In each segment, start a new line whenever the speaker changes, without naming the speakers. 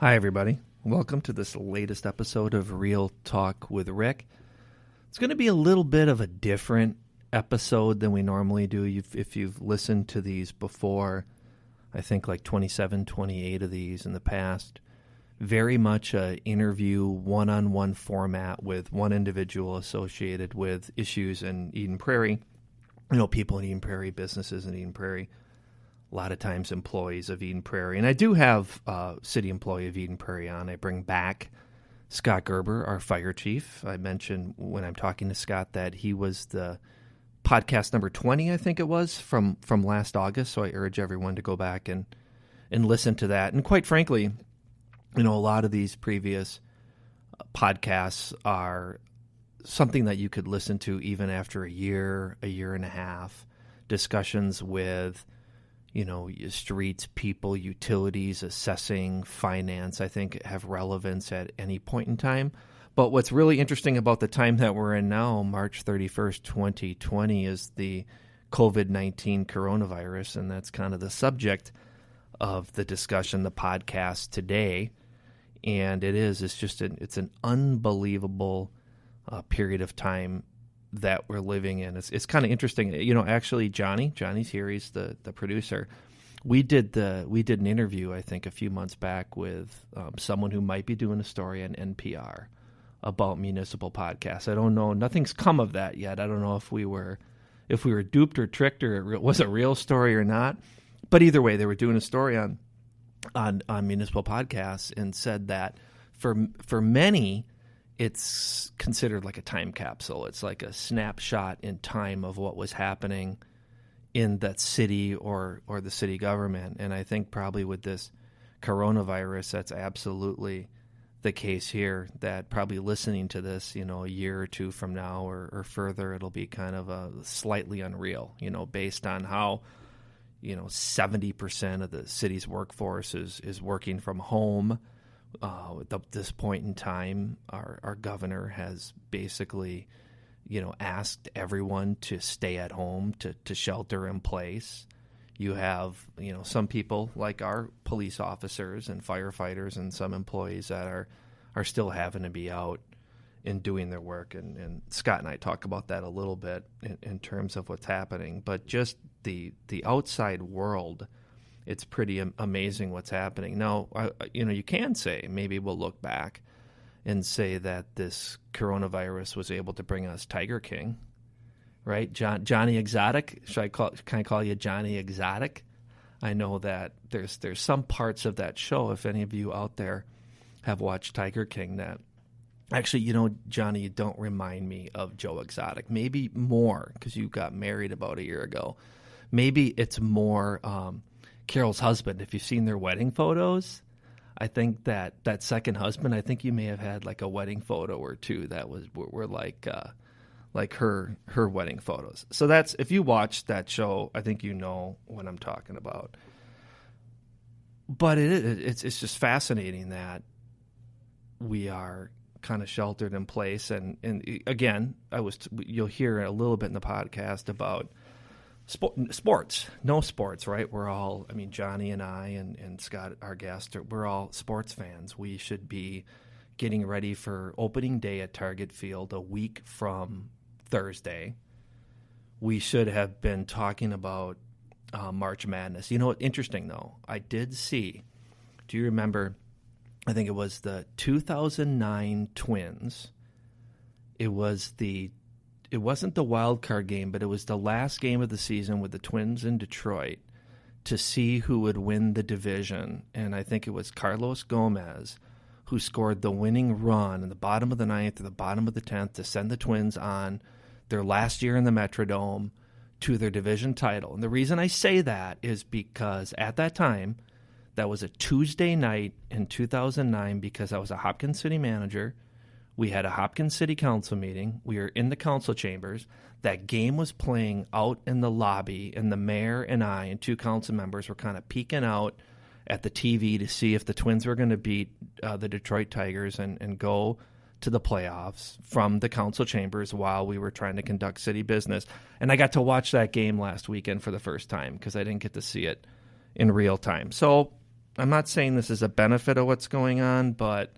Hi, everybody. Welcome to this latest episode of Real Talk with Rick. It's going to be a little bit of a different episode than we normally do. If you've listened to these before, I think like 27, 28 of these in the past, very much an interview, one-on-one format with one individual associated with issues in Eden Prairie. You know, people in Eden Prairie, businesses in Eden Prairie. A lot of times employees of Eden Prairie. And I do have a city employee of Eden Prairie on. I bring back Scott Gerber, our fire chief. I mentioned when I'm talking to Scott that he was the podcast number 20, I think it was, from last August. So I urge everyone to go back and listen to that. And quite frankly, you know, a lot of these previous podcasts are something that you could listen to even after a year and a half. Discussions with, you know, streets, people, utilities, assessing, finance, I think have relevance at any point in time. But what's really interesting about the time that we're in now, March 31st, 2020, is the COVID-19 coronavirus, and that's kind of the subject of the discussion, the podcast today. And it's an unbelievable period of time that we're living in. It's kind of interesting. You know, actually, Johnny's here. He's the producer. We did an interview, I think, a few months back with someone who might be doing a story on NPR about municipal podcasts. I don't know. Nothing's come of that yet. I don't know if we were duped or tricked or it was a real story or not. But either way, they were doing a story on municipal podcasts and said that for many, it's considered like a time capsule. It's like a snapshot in time of what was happening in that city or the city government. And I think probably with this coronavirus, that's absolutely the case here, that probably listening to this, you know, a year or two from now or further, it'll be kind of a slightly unreal, you know, based on how, you know, 70% of the city's workforce is working from home. At this point in time, our governor has basically, you know, asked everyone to stay at home, to shelter in place. You have, you know, some people like our police officers and firefighters and some employees that are still having to be out and doing their work. And Scott and I talk about that a little bit in terms of what's happening. But just the outside world, it's pretty amazing what's happening. Now, you know, you can say, maybe we'll look back and say that this coronavirus was able to bring us Tiger King, right? Johnny Exotic. Can I call you Johnny Exotic? I know that there's some parts of that show, if any of you out there have watched Tiger King, that actually, you know, Johnny, you don't remind me of Joe Exotic. Maybe more, because you got married about a year ago. Maybe it's more Carol's husband. If you've seen their wedding photos, I think that second husband, I think you may have had like a wedding photo or two that were like her wedding photos. So that's, if you watch that show, I think you know what I'm talking about. But it's just fascinating that we are kind of sheltered in place. And again, you'll hear a little bit in the podcast about sports. No sports, right? We're all, I mean, Johnny and I and Scott, our guest, we're all sports fans. We should be getting ready for opening day at Target Field a week from Thursday. We should have been talking about March Madness. You know what? Interesting, though. I did see, do you remember, I think it was the 2009 Twins. It wasn't the wild card game, but it was the last game of the season with the Twins in Detroit to see who would win the division. And I think it was Carlos Gomez who scored the winning run in the bottom of the ninth or the bottom of the 10th to send the Twins on their last year in the Metrodome to their division title. And the reason I say that is because at that time, that was a Tuesday night in 2009, because I was a Hopkins city manager. We had a Hopkins City Council meeting. We were in the council chambers. That game was playing out in the lobby, and the mayor and I and two council members were kind of peeking out at the TV to see if the Twins were going to beat the Detroit Tigers and go to the playoffs from the council chambers while we were trying to conduct city business. And I got to watch that game last weekend for the first time because I didn't get to see it in real time. So I'm not saying this is a benefit of what's going on, but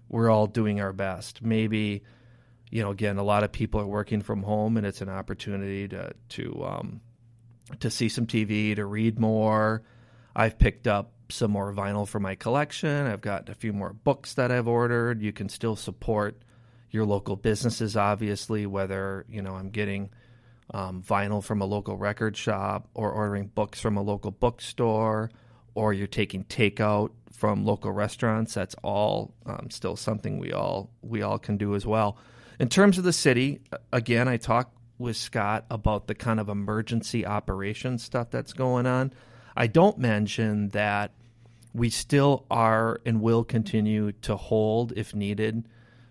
we're all doing our best. Maybe, again, a lot of people are working from home, and it's an opportunity to see some TV, to read more. I've picked up some more vinyl for my collection. I've got a few more books that I've ordered. You can still support your local businesses, obviously, whether, I'm getting vinyl from a local record shop or ordering books from a local bookstore, or you're taking takeout from local restaurants. That's all still something we all can do as well. In terms of the city, again, I talked with Scott about the kind of emergency operations stuff that's going on. I don't mention that we still are and will continue to hold, if needed,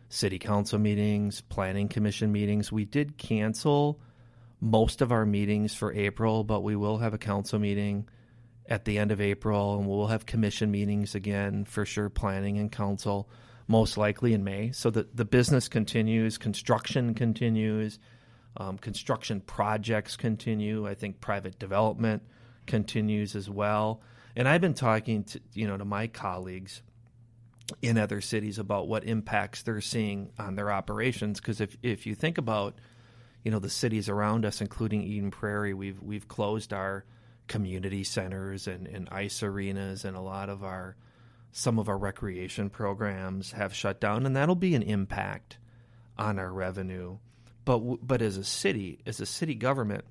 city council meetings, planning commission meetings. We did cancel most of our meetings for April, but we will have a council meeting at the end of April, and we'll have commission meetings again, for sure, planning and council, most likely in May. So the business continues, construction continues, construction projects continue. I think private development continues as well. And I've been talking to my colleagues in other cities about what impacts they're seeing on their operations. Because if you think about the cities around us, including Eden Prairie, we've closed our community centers and ice arenas, and some of our recreation programs have shut down, and that'll be an impact on our revenue. But as a city government,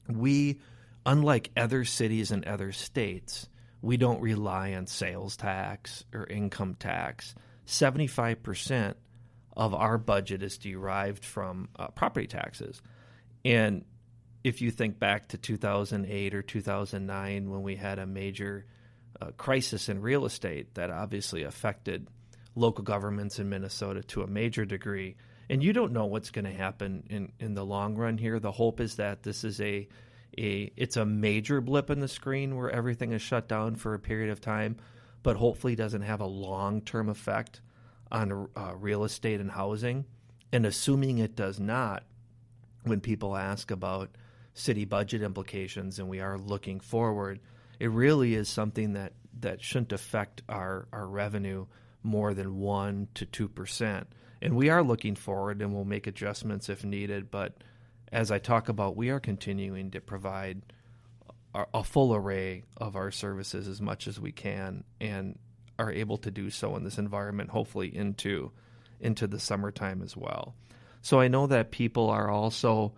we, unlike other cities and other states, we don't rely on sales tax or income tax. 75% of our budget is derived from property taxes. And if you think back to 2008 or 2009, when we had a major crisis in real estate that obviously affected local governments in Minnesota to a major degree, and you don't know what's going to happen in the long run here. The hope is that this is it's a major blip in the screen where everything is shut down for a period of time, but hopefully doesn't have a long-term effect on real estate and housing. And assuming it does not, when people ask about city budget implications and we are looking forward, it really is something that shouldn't affect our revenue more than 1% to 2%. And we are looking forward, and we'll make adjustments if needed. But as I talk about, we are continuing to provide a full array of our services as much as we can, and are able to do so in this environment, hopefully into the summertime as well. So I know that people are also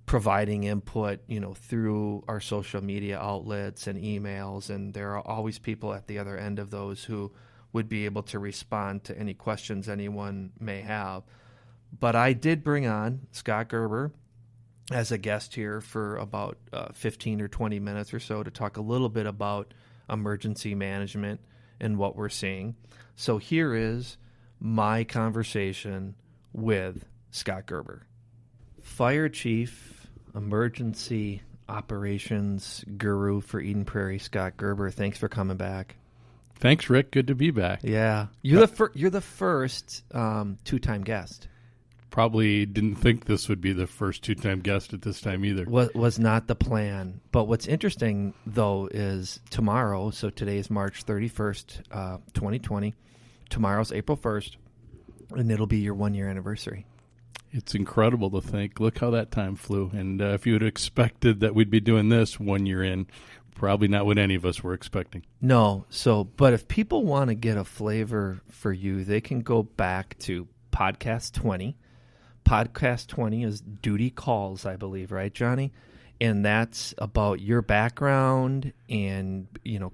providing input, through our social media outlets and emails, and there are always people at the other end of those who would be able to respond to any questions anyone may have. But I did bring on Scott Gerber as a guest here for about 15 or 20 minutes or so to talk a little bit about emergency management and what we're seeing. So here is my conversation with Scott Gerber. Fire Chief, Emergency Operations Guru for Eden Prairie, Scott Gerber. Thanks for coming back.
Thanks, Rick. Good to be back.
Yeah. You're the first two-time guest.
Probably didn't think this would be the first two-time guest at this time either.
Was not the plan. But what's interesting, though, is tomorrow, so today is March 31st, 2020. Tomorrow's April 1st, and it'll be your one-year anniversary.
It's incredible to think. Look how that time flew. And if you had expected that we'd be doing this 1 year in, probably not what any of us were expecting.
No. But if people want to get a flavor for you, they can go back to Podcast 20. Podcast 20 is Duty Calls, I believe, right, Johnny? And that's about your background and,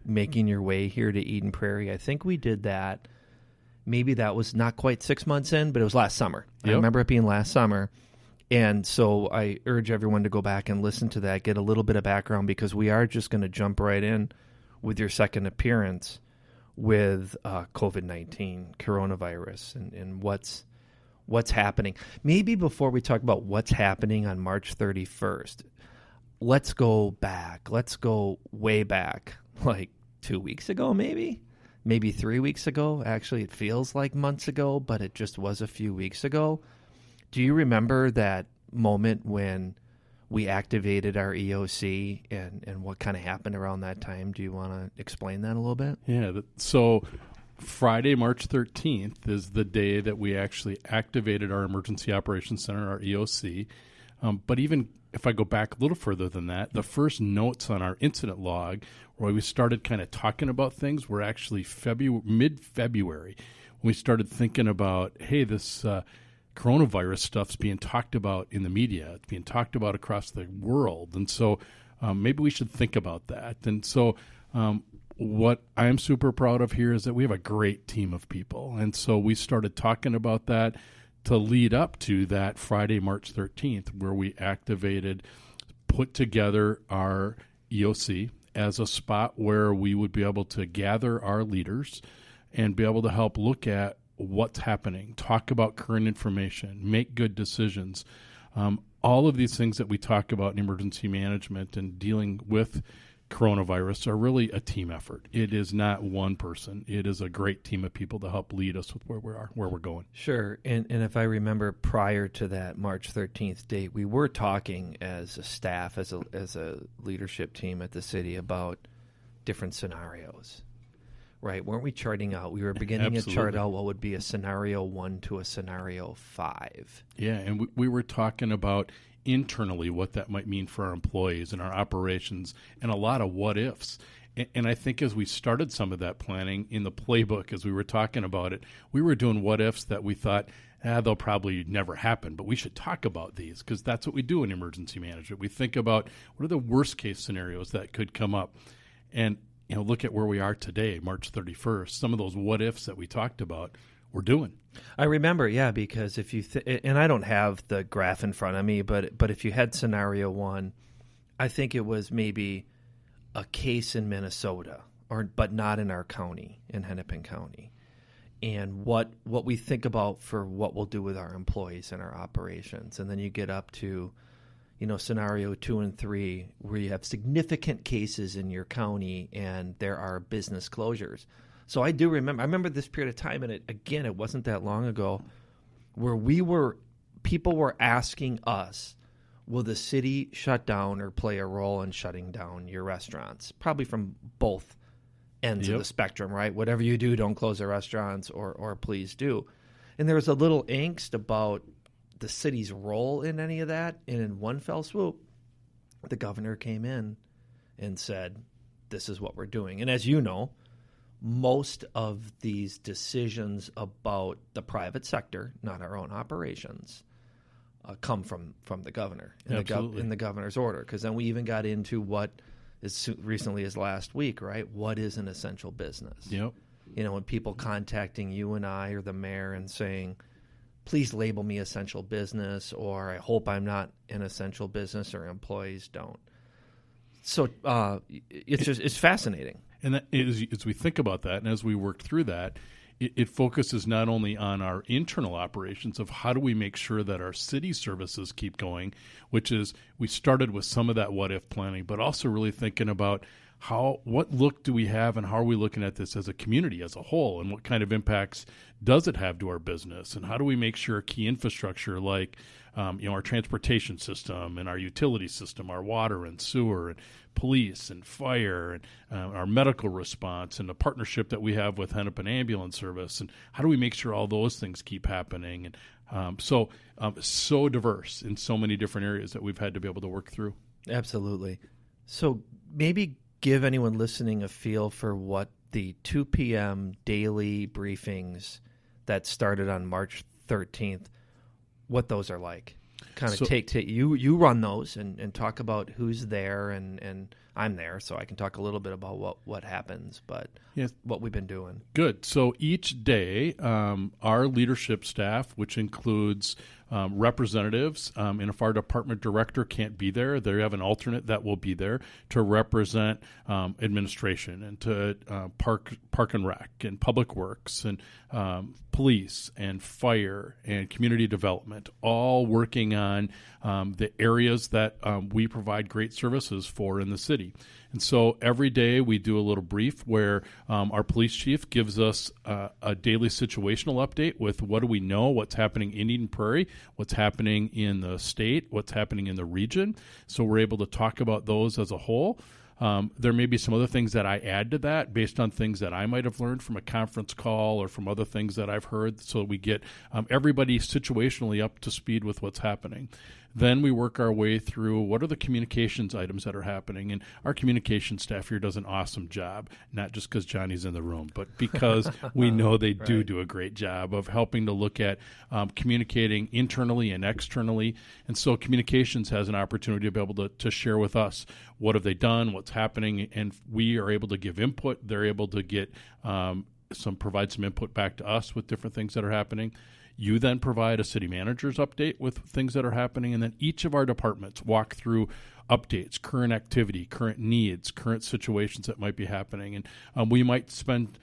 making your way here to Eden Prairie. I think we did that. Maybe that was not quite 6 months in, but it was last summer. Yep. I remember it being last summer. And so I urge everyone to go back and listen to that, get a little bit of background, because we are just going to jump right in with your second appearance with COVID-19, coronavirus, and what's happening. Maybe before we talk about what's happening on March 31st, let's go back. Let's go way back, like 2 weeks ago, maybe 3 weeks ago. Actually, it feels like months ago, but it just was a few weeks ago. Do you remember that moment when we activated our EOC and what kind of happened around that time. Do you want to explain that a little bit?
Yeah. So Friday, March 13th is the day that we actually activated our Emergency Operations Center, our EOC. But even if I go back a little further than that, the first notes on our incident log where we started kind of talking about things were actually mid-February. When we started thinking about, hey, this coronavirus stuff's being talked about in the media. It's being talked about across the world. And so maybe we should think about that. And so what I'm super proud of here is that we have a great team of people. And so we started talking about that to lead up to that Friday, March 13th, where we put together our EOC as a spot where we would be able to gather our leaders and be able to help look at what's happening, talk about current information, make good decisions. All of these things that we talk about in emergency management and dealing with coronavirus are really a team effort. It is not one person. It is a great team of people to help lead us with where we're going.
Sure. And if I remember prior to that March 13th date, we were talking as a staff, as a leadership team at the city about different scenarios. Right, weren't we charting out? We were beginning to chart out what would be a scenario 1 to a scenario 5.
Yeah, and we were talking about internally what that might mean for our employees and our operations and a lot of what ifs. And I think as we started some of that planning in the playbook, as we were talking about it, we were doing what ifs that we thought, they'll probably never happen, but we should talk about these because that's what we do in emergency management. We think about what are the worst case scenarios that could come up. And look at where we are today, March 31st. Some of those what ifs that we talked about, we're doing.
I remember, because if you and I don't have the graph in front of me, but if you had scenario 1, I think it was maybe a case in Minnesota, but not in our county, in Hennepin County, and what we think about for what we'll do with our employees and our operations, and then you get up to scenario 2 and 3, where you have significant cases in your county and there are business closures. So I remember this period of time, and it wasn't that long ago, where people were asking us, will the city shut down or play a role in shutting down your restaurants? Probably from both ends of the spectrum, right? Whatever you do, don't close the restaurants or please do. And there was a little angst about the city's role in any of that, and in one fell swoop, the governor came in and said, this is what we're doing. And as you know, most of these decisions about the private sector, not our own operations, come from the governor in the governor's order, because then we even got into what as recently as last week, right? What is an essential business?
Yep.
When people contacting you and I or the mayor and saying, please label me essential business, or I hope I'm not an essential business, or employees don't. So it's fascinating.
And that is, as we think about that and as we work through that, it focuses not only on our internal operations of how do we make sure that our city services keep going, which is we started with some of that what-if planning, but also really thinking about what look do we have and how are we looking at this as a community as a whole, and what kind of impacts does it have to our business, and how do we make sure key infrastructure like our transportation system and our utility system, our water and sewer and police and fire and our medical response and the partnership that we have with Hennepin Ambulance Service, and how do we make sure all those things keep happening, and so diverse in so many different areas that we've had to be able to work through.
Absolutely. So maybe give anyone listening a feel for what the 2 p.m. daily briefings that started on March 13th, what those are like. Kind of take you run those and talk about who's there, and I'm there, so I can talk a little bit about what happens, but what we've been doing.
Good. So each day, our leadership staff, which includes representatives, and if our department director can't be there, they have an alternate that will be there to represent administration and to park and rec and public works and police and fire and community development, all working on the areas that we provide great services for in the city. And so every day we do a little brief where our police chief gives us a daily situational update with what do we know, what's happening in Eden Prairie, what's happening in the state, what's happening in the region. So we're able to talk about those as a whole. There may be some other things that I add to that based on things that I might have learned from a conference call or from other things that I've heard, so we get everybody situationally up to speed with what's happening. Then we work our way through what are the communications items that are happening. And our communication staff here does an awesome job, not just because Johnny's in the room, but because we know they do a great job of helping to look at communicating internally and externally. And so communications has an opportunity to be able to share with us what have they done, what's happening, and we are able to give input. They're able to get provide some input back to us with different things that are happening. You then provide a city manager's update with things that are happening, and then each of our departments walk through updates, current activity, current needs, current situations that might be happening. And we might spend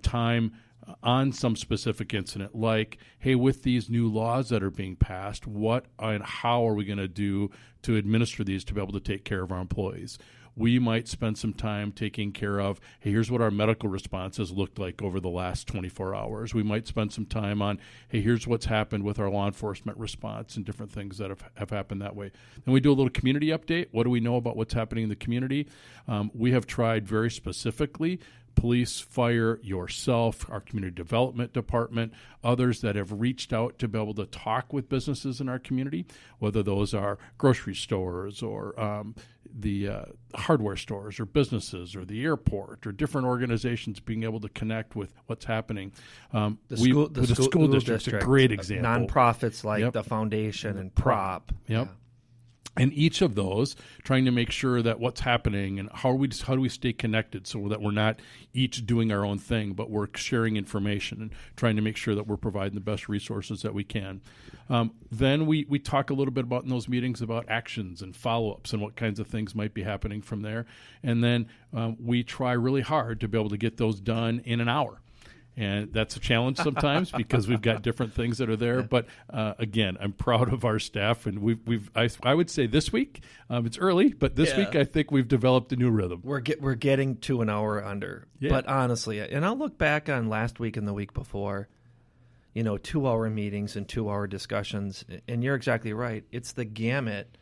time on some specific incident like, hey, with these new laws that are being passed, what and how are we going to do to administer these to be able to take care of our employees? We might spend some time taking care of, hey, here's what our medical response has looked like over the last 24 hours. We might spend some time on, hey, here's what's happened with our law enforcement response and different things that have happened that way. Then we do a little community update. What do we know about what's happening in the community? We have tried very specifically police, fire, yourself, our community development department, others that have reached out to be able to talk with businesses in our community, whether those are grocery stores or the hardware stores or businesses or the airport or different organizations being able to connect with what's happening.
The school district's
a great example.
Nonprofits like the foundation and PROP.
Yep. Yeah. And each of those, trying to make sure that what's happening and how do we stay connected so that we're not each doing our own thing, but we're sharing information and trying to make sure that we're providing the best resources that we can. Then we talk a little bit about in those meetings about actions and follow-ups and what kinds of things might be happening from there. And then we try really hard to be able to get those done in an hour. And that's a challenge sometimes because we've got different things that are there. But again, I'm proud of our staff, and I would say this week it's early, but this week I think we've developed a new rhythm.
We're getting to an hour under. Yeah. But honestly, and I'll look back on last week and the week before, 2-hour meetings and 2-hour discussions, and you're exactly right. It's the gamut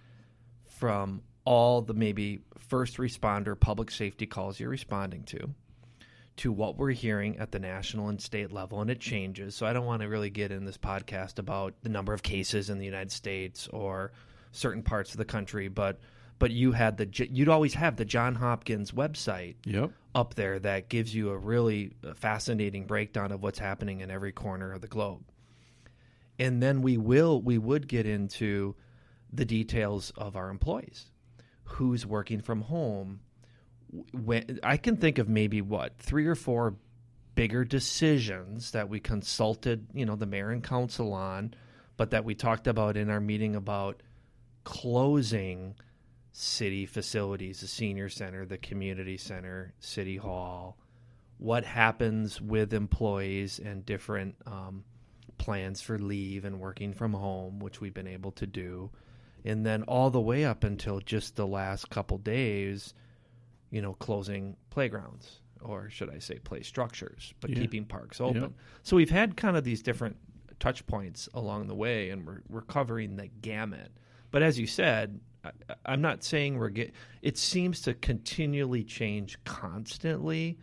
from all the maybe first responder public safety calls you're responding to what we're hearing at the national and state level, and it changes. So I don't want to really get in this podcast about the number of cases in the United States or certain parts of the country, but you'd always have the Johns Hopkins website up there that gives you a really fascinating breakdown of what's happening in every corner of the globe. And then we would get into the details of our employees, who's working from home. When I can think of maybe 3 or 4 bigger decisions that we consulted, the mayor and council on, but that we talked about in our meeting about closing city facilities, the senior center, the community center, city hall, what happens with employees and different plans for leave and working from home, which we've been able to do. And then all the way up until just the last couple days, closing playgrounds, or should I say play structures, but keeping parks open. Yep. So we've had kind of these different touch points along the way, and we're covering the gamut. But as you said, I'm not saying it seems to continually change constantly,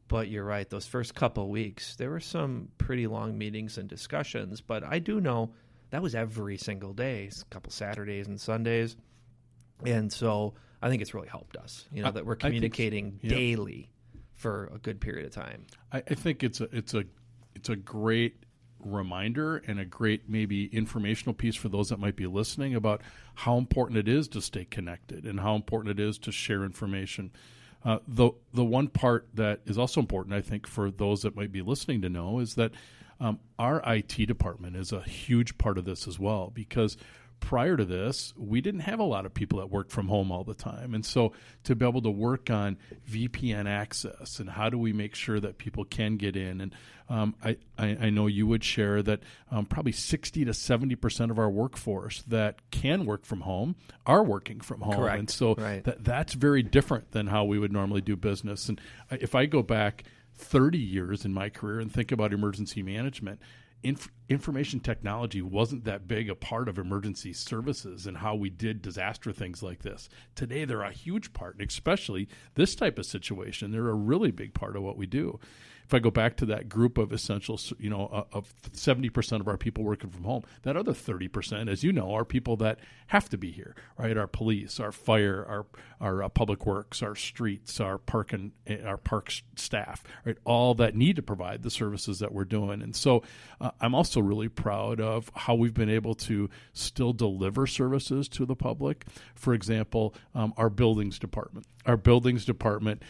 but you're right. Those first couple of weeks, there were some pretty long meetings and discussions, but I do know that was every single day, a couple Saturdays and Sundays. And so I think it's really helped us, that we're communicating daily for a good period of time.
I think it's a great reminder and a great maybe informational piece for those that might be listening about how important it is to stay connected and how important it is to share information. The one part that is also important, I think, for those that might be listening to know is that our IT department is a huge part of this as well, because prior to this, we didn't have a lot of people that worked from home all the time. And so to be able to work on VPN access and how do we make sure that people can get in. And I know you would share that probably 60 to 70% of our workforce that can work from home are working from home.
Correct.
And so
Right.
that's very different than how we would normally do business. And if I go back 30 years in my career and think about emergency management, information technology wasn't that big a part of emergency services and how we did disaster things like this. Today, they're a huge part, and especially this type of situation. They're a really big part of what we do. If I go back to that group of essentials, of 70% of our people working from home, that other 30%, as you know, are people that have to be here, right? Our police, our fire, our public works, our streets, our park staff, right? All that need to provide the services that we're doing. And so I'm also really proud of how we've been able to still deliver services to the public. For example, our buildings department. Our buildings department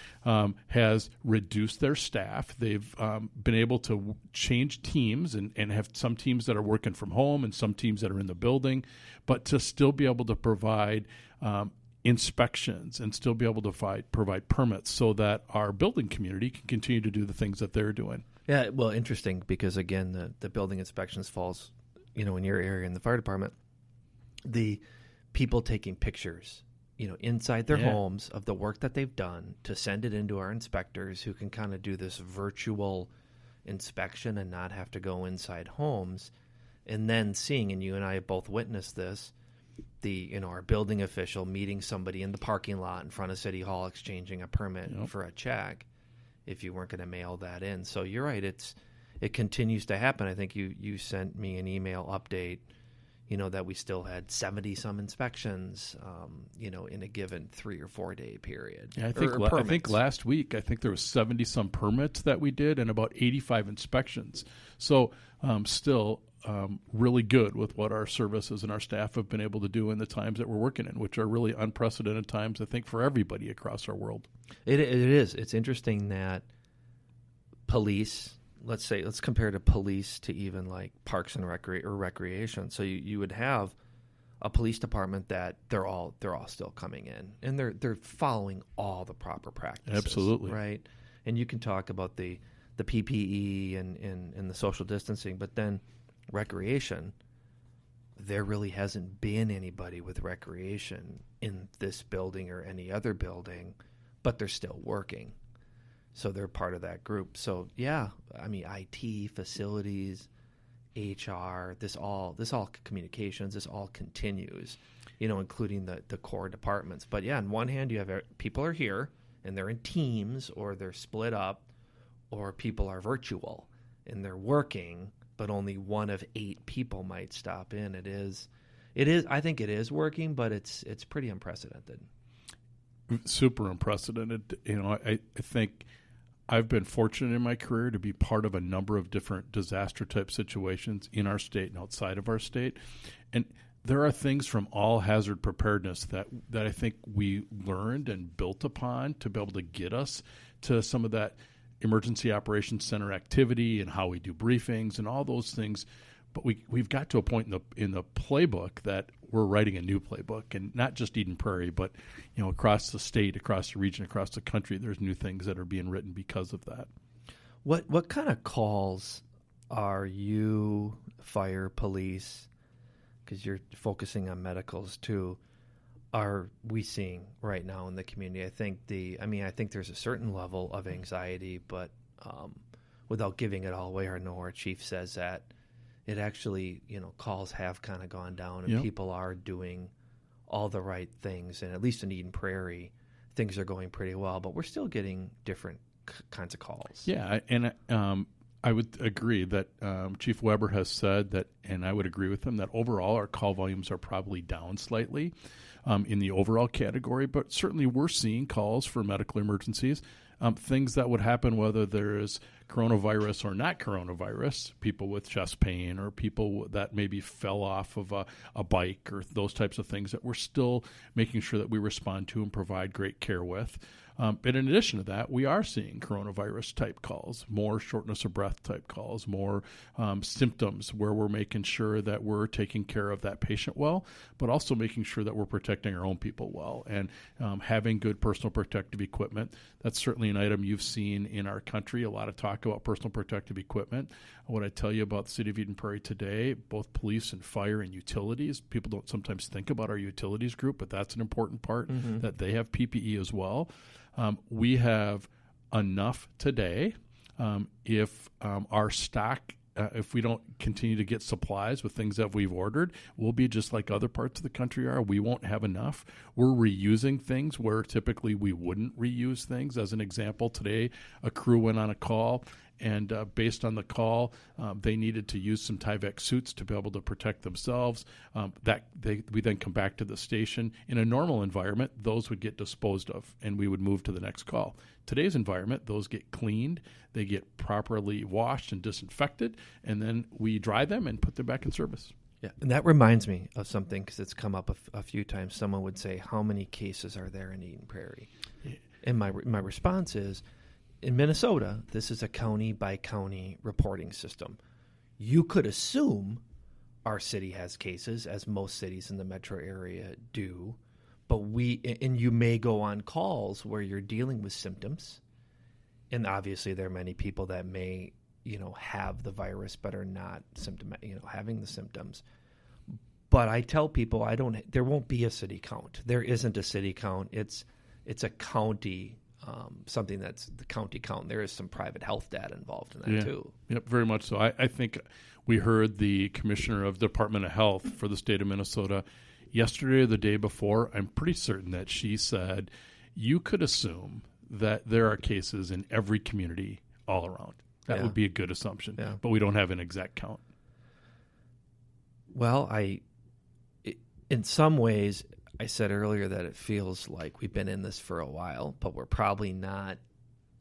has reduced their staff. They've been able to change teams and have some teams that are working from home and some teams that are in the building, but to still be able to provide inspections and still be able to provide permits so that our building community can continue to do the things that they're doing.
Yeah, well, interesting because, again, the building inspections falls, in your area in the fire department. The people taking pictures, inside their homes of the work that they've done to send it into our inspectors who can kind of do this virtual inspection and not have to go inside homes. And then seeing, and you and I have both witnessed this, our building official meeting somebody in the parking lot in front of City Hall exchanging a permit for a check if you weren't going to mail that in. So you're right, it continues to happen. I think you sent me an email update, that we still had 70-some inspections, in a given 3 or 4 day period.
Yeah, I think last week, there was 70-some permits that we did and about 85 inspections. So still really good with what our services and our staff have been able to do in the times that we're working in, which are really unprecedented times, I think, for everybody across our world. It
is. It's interesting that police, let's compare to police to even like parks and recreation. So you would have a police department that they're all still coming in and they're following all the proper practices.
Absolutely.
Right. And you can talk about the PPE and the social distancing, but then recreation, there really hasn't been anybody with recreation in this building or any other building, but they're still working. So they're part of that group. So yeah, I mean, IT, facilities, HR, this all communications, this all continues, including the core departments. But yeah, on one hand, you have people are here and they're in teams or they're split up, or people are virtual and they're working, but only one of 8 people might stop in. It is. I think it is working, but it's pretty unprecedented.
Super unprecedented. I think I've been fortunate in my career to be part of a number of different disaster type situations in our state and outside of our state. And there are things from all hazard preparedness that I think we learned and built upon to be able to get us to some of that emergency operations center activity and how we do briefings and all those things. But we've got to a point in the playbook that we're writing a new playbook, and not just Eden Prairie, but across the state, across the region, across the country, there's new things that are being written because of that.
What kind of calls are you, fire, police, because you're focusing on medicals too, are we seeing right now in the community? I think there's a certain level of anxiety, but without giving it all away, I know our chief says that it actually, calls have kind of gone down and people are doing all the right things. And at least in Eden Prairie, things are going pretty well, but we're still getting different kinds of calls.
Yeah, and I would agree that Chief Weber has said that, and I would agree with him, that overall our call volumes are probably down slightly in the overall category, but certainly we're seeing calls for medical emergencies, things that would happen whether there is coronavirus or not coronavirus, people with chest pain or people that maybe fell off of a bike or those types of things that we're still making sure that we respond to and provide great care with. But in addition to that, we are seeing coronavirus type calls, more shortness of breath type calls, more symptoms where we're making sure that we're taking care of that patient well, but also making sure that we're protecting our own people well and having good personal protective equipment. That's certainly an item you've seen in our country, a lot of talk about personal protective equipment. What I tell you about the city of Eden Prairie today, both police and fire and utilities, people don't sometimes think about our utilities group, but that's an important part, that they have PPE as well. We have enough today. If our stock, if we don't continue to get supplies with things that we've ordered, we'll be just like other parts of the country are. We won't have enough. We're reusing things where typically we wouldn't reuse things. As an example, today a crew went on a call, and based on the call, they needed to use some Tyvek suits to be able to protect themselves. We then come back to the station. In a normal environment, those would get disposed of, and we would move to the next call. Today's environment, those get cleaned, they get properly washed and disinfected, and then we dry them and put them back in service.
Yeah, and that reminds me of something because it's come up a few times. Someone would say, how many cases are there in Eden Prairie? Yeah. And my response is, in Minnesota, this is a county-by-county reporting system. You could assume our city has cases, as most cities in the metro area do, but you may go on calls where you're dealing with symptoms, and obviously there are many people that may, have the virus but are not having the symptoms. But I tell people there won't be a city count. There isn't a city count. It's a county. Something that's the county count. There is some private health data involved in that too.
Yep, very much so. I think we heard the commissioner of the Department of Health for the state of Minnesota yesterday or the day before. I'm pretty certain that she said you could assume that there are cases in every community all around. That would be a good assumption, but we don't have an exact count.
Well, in some ways, I said earlier that it feels like we've been in this for a while, but we're probably not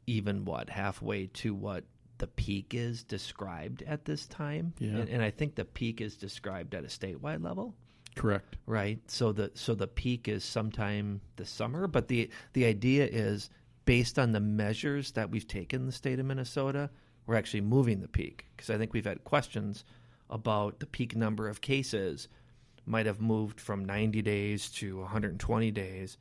even, halfway to what the peak is described at this time. Yeah. And I think the peak is described at a statewide level.
Correct.
Right? So the peak is sometime this summer, but the idea is based on the measures that we've taken in the state of Minnesota, we're actually moving the peak. Because I think we've had questions about the peak number of cases might have moved from 90 days to 120 days,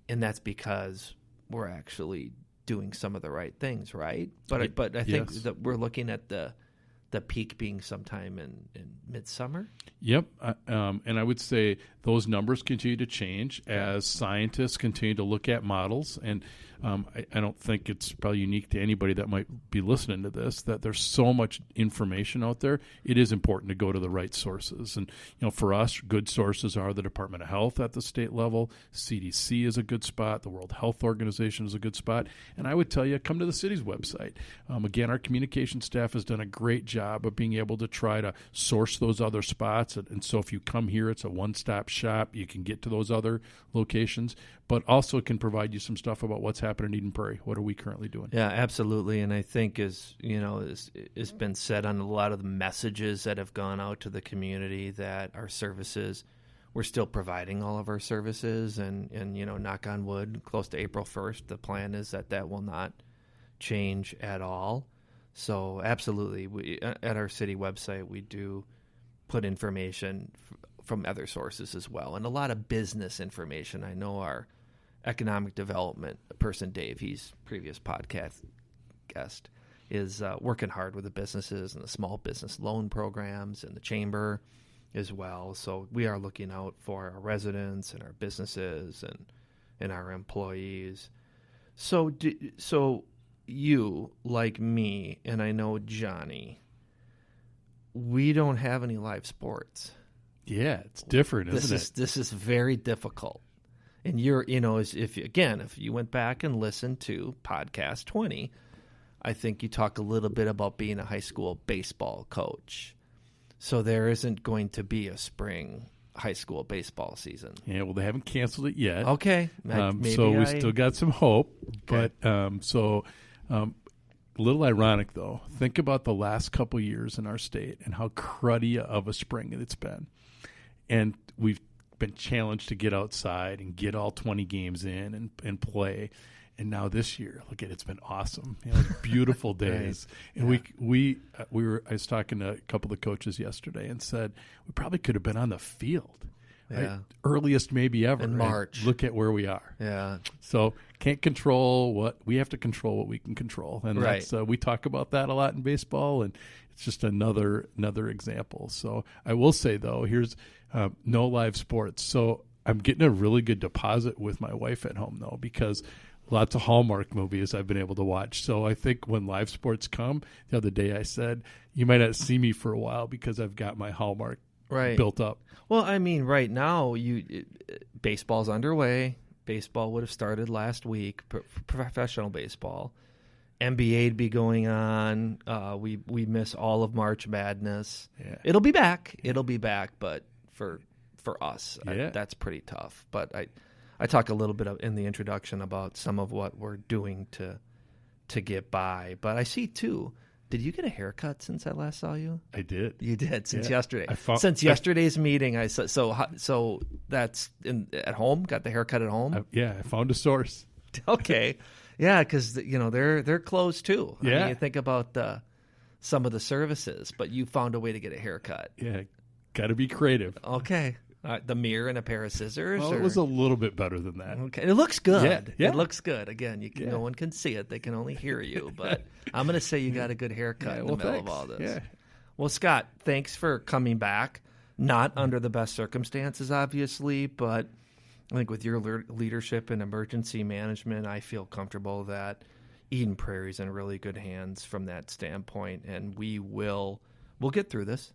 and that's because we're actually doing some of the right things, right? But I think that we're looking at the peak being sometime in midsummer.
Yep, and I would say those numbers continue to change as scientists continue to look at models, and I don't think it's probably unique to anybody that might be listening to this, that there's so much information out there. It is important to go to the right sources. And, for us, good sources are the Department of Health at the state level. CDC is a good spot. The World Health Organization is a good spot. And I would tell you, come to the city's website. Again, our communication staff has done a great job of being able to try to source those other spots. And so if you come here, it's a one-stop shop. You can get to those other locations, but also can provide you some stuff about what's happening in Eden Prairie. What are we currently doing?
Yeah, absolutely. And I think has been said on a lot of the messages that have gone out to the community that our services, we're still providing all of our services, and knock on wood, close to April 1st, the plan is that will not change at all. So absolutely, we at our city website, we do put information from other sources as well, and a lot of business information. I know our economic development person, Dave, he's previous podcast guest, is working hard with the businesses and the small business loan programs and the chamber as well. So we are looking out for our residents and our businesses and our employees. So you, like me, and I know Johnny, we don't have any live sports.
Yeah, it's different, isn't it?
This is very difficult. And if you went back and listened to podcast 20, I think you talk a little bit about being a high school baseball coach. So there isn't going to be a spring high schoal basal season.
Yeah, well, they haven't canceled it yet.
Okay.
So we still got some hope. Okay. But a little ironic, though. Think about the last couple years in our state and how cruddy of a spring it's been. And we've been challenged to get outside and get all 20 games in and play. And now this year, look at it's been awesome. Beautiful days.
Right.
And I was talking to a couple of coaches yesterday and said we probably could have been on the field.
Yeah.
Right? Earliest maybe ever.
In March.
Look at where we are.
Yeah.
So can't control what we have to control what we can control. And that's we talk about that a lot in baseball, and it's just another example. So I will say though, here's no live sports. So I'm getting a really good deposit with my wife at home though, because lots of Hallmark movies I've been able to watch. So I think when live sports come, the other day I said, you might not see me for a while because I've got my Hallmark built up.
Well, I mean, right now, baseball's underway. Baseball would have started last week, professional baseball. NBA'd be going on. We miss all of March Madness.
Yeah.
It'll be back. But for us, that's pretty tough. But I talk a little bit in the introduction about some of what we're doing to get by. But I see, too, did you get a haircut since I last saw you?
I did.
You did, since yesterday.
Since
yesterday's meeting, I said, so that's at home? Got the haircut at home?
I found a source.
Okay. Yeah, because, they're closed, too.
Yeah.
I mean, you think about some of the services, but you found a way to get a haircut.
Yeah, got to be creative.
Okay. The mirror and a pair of scissors?
Well, it was a little bit better than that.
Okay. It looks good.
Yeah.
It looks good. Again, no one can see it. They can only hear you. But I'm going to say you got a good haircut in the middle of all this.
Yeah.
Well, Scott, thanks for coming back. Not under the best circumstances, obviously, but I think with your leadership in emergency management, I feel comfortable that Eden Prairie's in really good hands from that standpoint, and we'll get through this.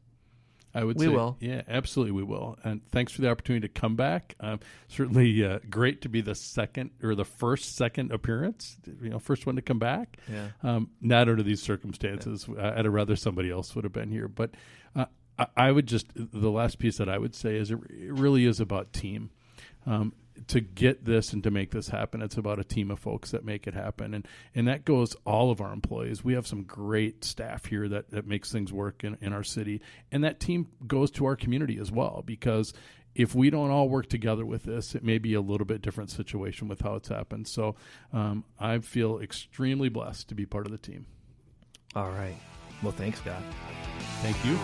I would say,
we will.
Yeah, absolutely we will. And thanks for the opportunity to come back. Certainly great to be the first second appearance, first one to come back.
Yeah.
Not under these circumstances. Yeah. I'd rather somebody else would have been here. But I would the last piece that I would say is it really is about team. To get this and to make this happen, it's about a team of folks that make it happen. And that goes all of our employees. We have some great staff here that makes things work in our city. And that team goes to our community as well, because if we don't all work together with this, it may be a little bit different situation with how it's happened. So I feel extremely blessed to be part of the team.
All right. Well, thanks, Scott.
Thank you.